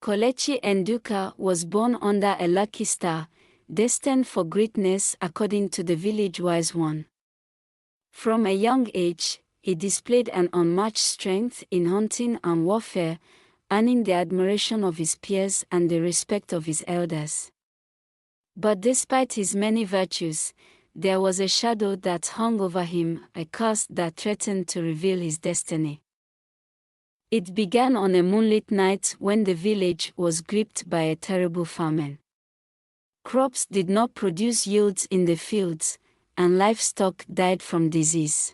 Kelechi Nduka was born under a lucky star, destined for greatness according to the village wise one. From a young age, he displayed an unmatched strength in hunting and warfare, earning the admiration of his peers and the respect of his elders. But despite his many virtues, there was a shadow that hung over him, a curse that threatened to reveal his destiny. It began on a moonlit night when the village was gripped by a terrible famine. Crops did not produce yields in the fields, and livestock died from disease.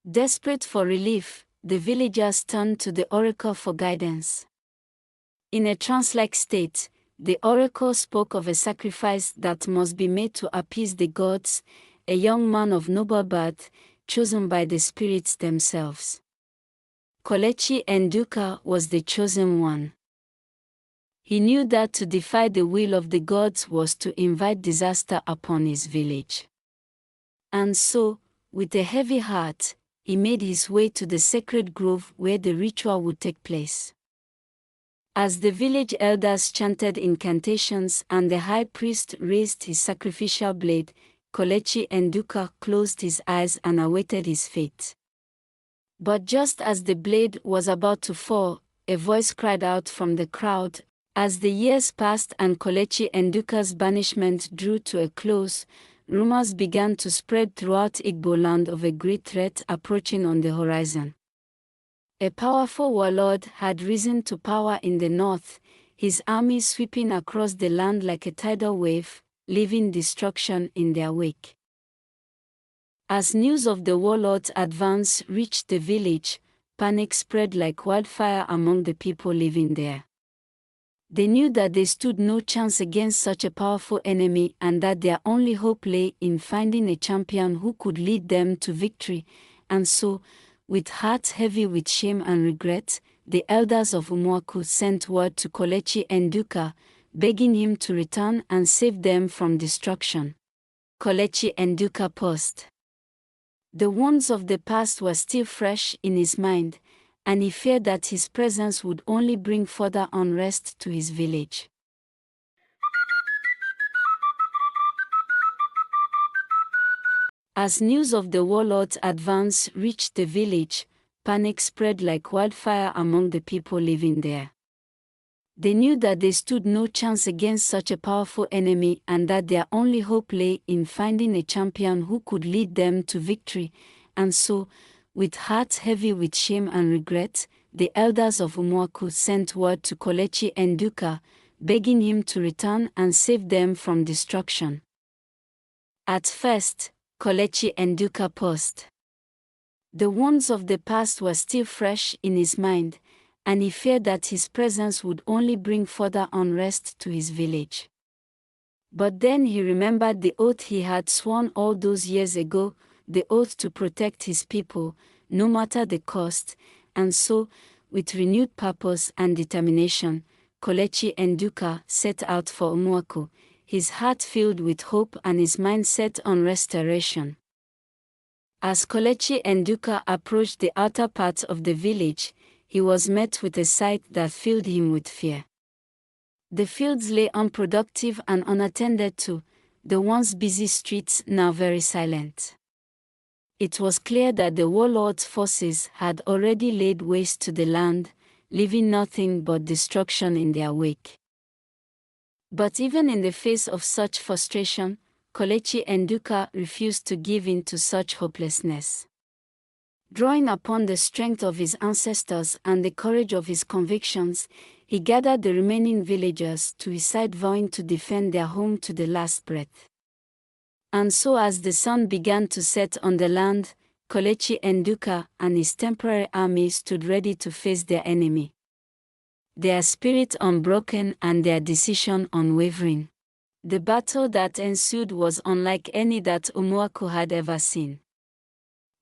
Desperate for relief, the villagers turned to the oracle for guidance. In a trance-like state, the oracle spoke of a sacrifice that must be made to appease the gods, a young man of noble birth, chosen by the spirits themselves. Kelechi Nduka was the chosen one. He knew that to defy the will of the gods was to invite disaster upon his village. And so, with a heavy heart, he made his way to the sacred grove where the ritual would take place. As the village elders chanted incantations and the high priest raised his sacrificial blade, Kelechi Nduka closed his eyes and awaited his fate. But just as the blade was about to fall, a voice cried out from the crowd. As the years passed and Kelechi Nduka's banishment drew to a close, rumors began to spread throughout Igbo land of a great threat approaching on the horizon. A powerful warlord had risen to power in the north, his army sweeping across the land like a tidal wave, leaving destruction in their wake. As news of the warlord's advance reached the village, panic spread like wildfire among the people living there. They knew that they stood no chance against such a powerful enemy and that their only hope lay in finding a champion who could lead them to victory, and so, with hearts heavy with shame and regret, the elders of Umuaku sent word to Kelechi Nduka, begging him to return and save them from destruction. Kelechi Nduka paused. The wounds of the past were still fresh in his mind, and he feared that his presence would only bring further unrest to his village. As news of the warlord's advance reached the village, panic spread like wildfire among the people living there. They knew that they stood no chance against such a powerful enemy and that their only hope lay in finding a champion who could lead them to victory, and so, with hearts heavy with shame and regret, the elders of Umuaku sent word to Kelechi Nduka, begging him to return and save them from destruction. At first, Kelechi Nduka paused. The wounds of the past were still fresh in his mind, and he feared that his presence would only bring further unrest to his village. But then he remembered the oath he had sworn all those years ago, the oath to protect his people, no matter the cost, and so, with renewed purpose and determination, Kelechi Nduka set out for Umuaku, his heart filled with hope and his mind set on restoration. As Kelechi Nduka approached the outer part of the village, he was met with a sight that filled him with fear. The fields lay unproductive and unattended to, the once busy streets now very silent. It was clear that the warlord's forces had already laid waste to the land, leaving nothing but destruction in their wake. But even in the face of such frustration, Kelechi Nduka refused to give in to such hopelessness. Drawing upon the strength of his ancestors and the courage of his convictions, he gathered the remaining villagers to his side, vowing to defend their home to the last breath. And so as the sun began to set on the land, Kelechi Nduka and his temporary army stood ready to face their enemy. Their spirit unbroken and their decision unwavering. The battle that ensued was unlike any that Umuaku had ever seen.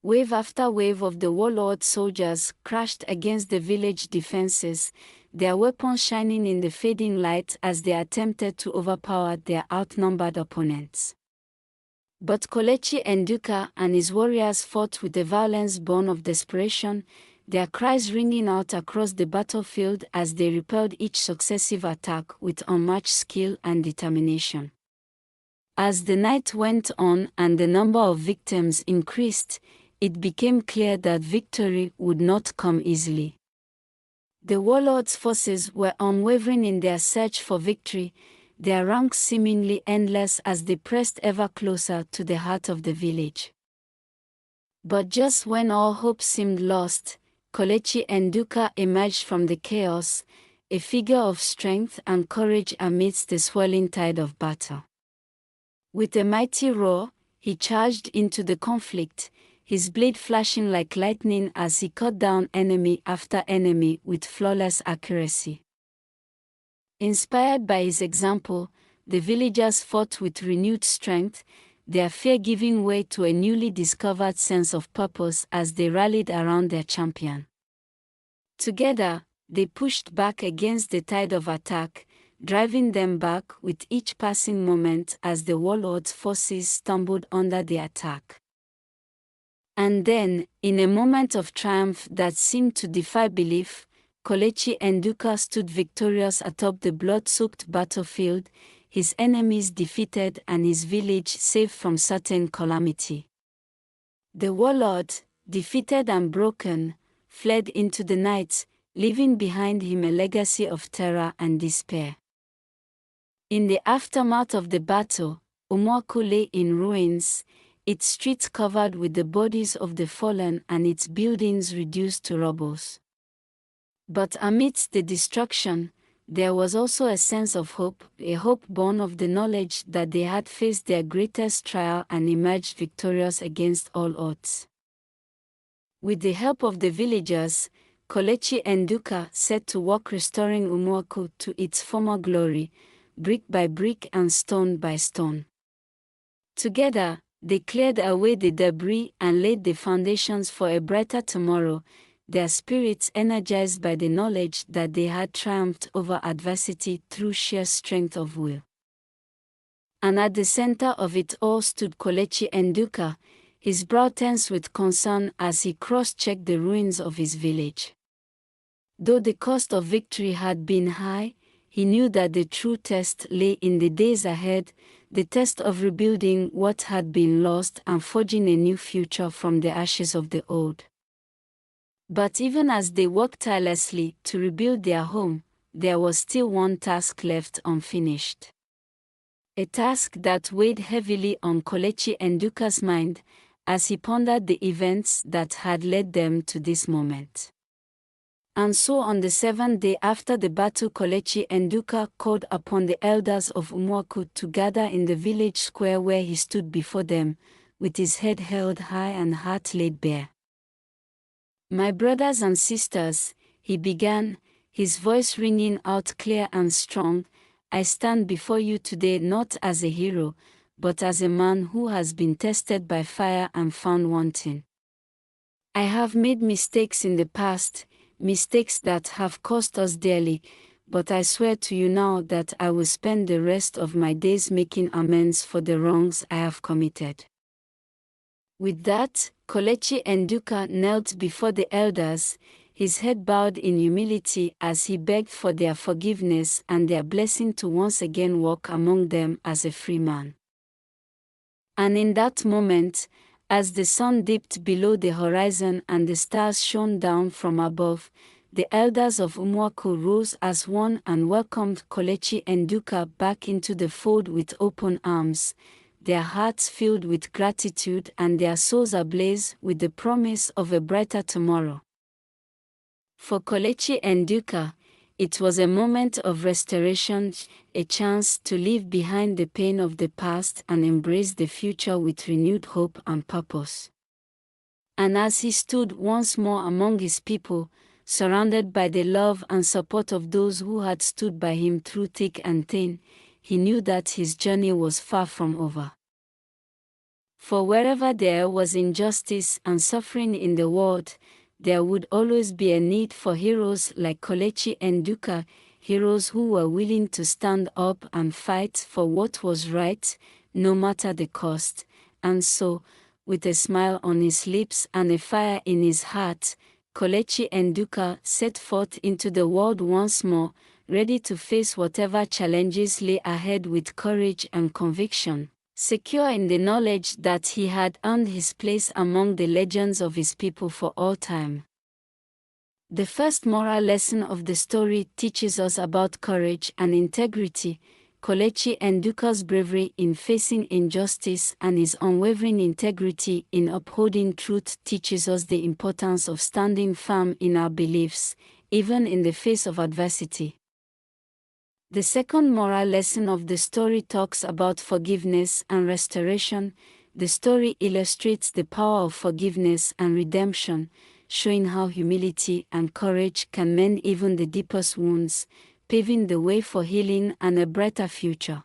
Wave after wave of the warlord soldiers crashed against the village defenses, their weapons shining in the fading light as they attempted to overpower their outnumbered opponents. But Kelechi Nduka and his warriors fought with a violence born of desperation, their cries ringing out across the battlefield as they repelled each successive attack with unmatched skill and determination. As the night went on and the number of victims increased, it became clear that victory would not come easily. The warlords' forces were unwavering in their search for victory, their ranks seemingly endless as they pressed ever closer to the heart of the village. But just when all hope seemed lost, Kelechi Nduka emerged from the chaos, a figure of strength and courage amidst the swirling tide of battle. With a mighty roar, he charged into the conflict, his blade flashing like lightning as he cut down enemy after enemy with flawless accuracy. Inspired by his example, the villagers fought with renewed strength, their fear giving way to a newly discovered sense of purpose as they rallied around their champion. Together, they pushed back against the tide of attack, driving them back with each passing moment as the warlords' forces stumbled under the attack. And then, in a moment of triumph that seemed to defy belief, Kelechi Nduka stood victorious atop the blood-soaked battlefield, his enemies defeated and his village saved from certain calamity. The warlord, defeated and broken, fled into the night, leaving behind him a legacy of terror and despair. In the aftermath of the battle, Umuaku lay in ruins, its streets covered with the bodies of the fallen and its buildings reduced to rubble. But amidst the destruction, there was also a sense of hope, a hope born of the knowledge that they had faced their greatest trial and emerged victorious against all odds. With the help of the villagers, Kelechi Nduka set to work restoring Umuaku to its former glory, brick by brick and stone by stone. Together, they cleared away the debris and laid the foundations for a brighter tomorrow, their spirits energized by the knowledge that they had triumphed over adversity through sheer strength of will. And at the center of it all stood Kelechi Nduka, his brow tense with concern as he cross-checked the ruins of his village. Though the cost of victory had been high, he knew that the true test lay in the days ahead, the test of rebuilding what had been lost and forging a new future from the ashes of the old. But even as they worked tirelessly to rebuild their home, there was still one task left unfinished. A task that weighed heavily on Kelechi Nduka's mind as he pondered the events that had led them to this moment. And so on the seventh day after the battle, Kelechi Nduka called upon the elders of Umuaku to gather in the village square where he stood before them, with his head held high and heart laid bare. "My brothers and sisters," he began, his voice ringing out clear and strong, "I stand before you today not as a hero, but as a man who has been tested by fire and found wanting. I have made mistakes in the past, mistakes that have cost us dearly, but I swear to you now that I will spend the rest of my days making amends for the wrongs I have committed." With that, Kelechi Nduka knelt before the elders, his head bowed in humility as he begged for their forgiveness and their blessing to once again walk among them as a free man. And in that moment, as the sun dipped below the horizon and the stars shone down from above, the elders of Umuaku rose as one and welcomed Kelechi Nduka back into the fold with open arms, their hearts filled with gratitude and their souls ablaze with the promise of a brighter tomorrow. For Kelechi Nduka, it was a moment of restoration, a chance to leave behind the pain of the past and embrace the future with renewed hope and purpose. And as he stood once more among his people, surrounded by the love and support of those who had stood by him through thick and thin, he knew that his journey was far from over. For wherever there was injustice and suffering in the world, there would always be a need for heroes like Kelechi Nduka, heroes who were willing to stand up and fight for what was right, no matter the cost. And so, with a smile on his lips and a fire in his heart, Kelechi Nduka set forth into the world once more, ready to face whatever challenges lay ahead with courage and conviction, secure in the knowledge that he had earned his place among the legends of his people for all time. The first moral lesson of the story teaches us about courage and integrity. Kelechi Nduka's bravery in facing injustice and his unwavering integrity in upholding truth teaches us the importance of standing firm in our beliefs, even in the face of adversity. The second moral lesson of the story talks about forgiveness and restoration. The story illustrates the power of forgiveness and redemption, showing how humility and courage can mend even the deepest wounds, paving the way for healing and a brighter future.